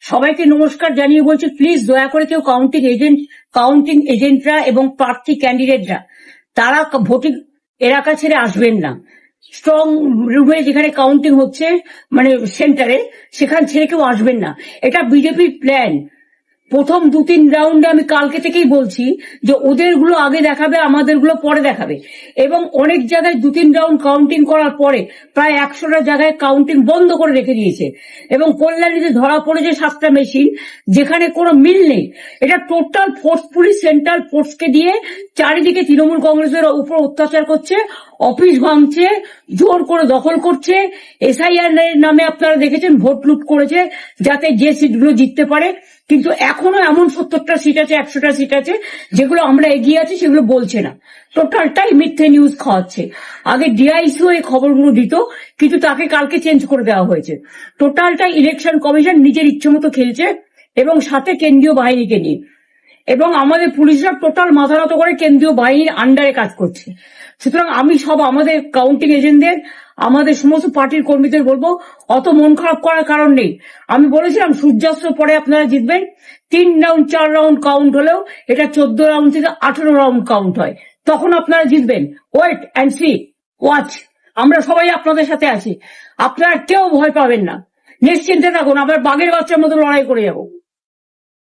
সবাইকে নমস্কার জানিয়ে বলছি, প্লিজ দয়া করে কেউ কাউন্টিং এজেন্টরা এবং প্রার্থী ক্যান্ডিডেটরা তারা ভোটিং এলাকা ছেড়ে আসবেন না। স্ট্রং রুমে যেখানে কাউন্টিং হচ্ছে, মানে সেন্টারে, সেখান ছেড়ে কেউ আসবেন না। এটা বিজেপির প্ল্যান। প্রথম 2-3 রাউন্ডে আমি কালকে থেকেই বলছি যে ওদের গুলো আগে দেখাবে, আমাদের গুলো পরে দেখাবে। এবং অনেক জায়গায় 2-3 রাউন্ড কাউন্টিং করার পরে প্রায় 100টা জায়গায় কাউন্টিং বন্ধ করে রেখে দিয়েছে। এবং কল্যাণীতে ধরা পড়েছে 7টা মেশিন, যেখানে কোনো মিল নেই। এটা টোটাল ফোর্স, পুলিশ সেন্ট্রাল ফোর্সকে দিয়ে চারিদিকে তৃণমূল কংগ্রেসের উপর অত্যাচার করছে, অফিস ভাঙছে, জোর করে দখল করছে। এসআইআর নামে আপনারা দেখেছেন ভোট লুট করেছে যাতে যে সিটগুলো জিততে পারে। কিন্তু এখনো এমন 70টা সিট আছে, 100টা সিট আছে যেগুলো আমরা এগিয়ে আছি, সেগুলো বলছে না। টোটালটাই মিথ্যে নিউজ খাওয়াচ্ছে। আগে ডিআইসিও এই খবরগুলো দিত, কিন্তু তাকে কালকে চেঞ্জ করে দেওয়া হয়েছে। টোটালটাই ইলেকশন কমিশন নিজের ইচ্ছে মতো খেলছে, এবং সাথে কেন্দ্রীয় বাহিনীকে নিয়ে। এবং আমাদের পুলিশরা টোটাল মাথা নত করে কেন্দ্রীয় বাহিনীর আন্ডারে কাজ করছে। সুতরাং আমি আমাদের কাউন্টিং এজেন্টদের, আমাদের সমস্ত পার্টির কর্মীদের বলবো, অত মন খারাপ করার কারণ নেই। আমি বলেছিলাম সূর্যাস্তের পরে আপনারা জিতবেন। 3 রাউন্ড 4 রাউন্ড কাউন্ট হলেও এটা 14 রাউন্ড থেকে 18 রাউন্ড কাউন্ট হয়, তখন আপনারা জিতবেন। Wait and see, watch. আমরা সবাই আপনাদের সাথে আছি, আপনারা কেউ ভয় পাবেন না, নিশ্চিন্তে থাকুন। আমরা বাঘের বাচ্চার মতো লড়াই করে যাবো।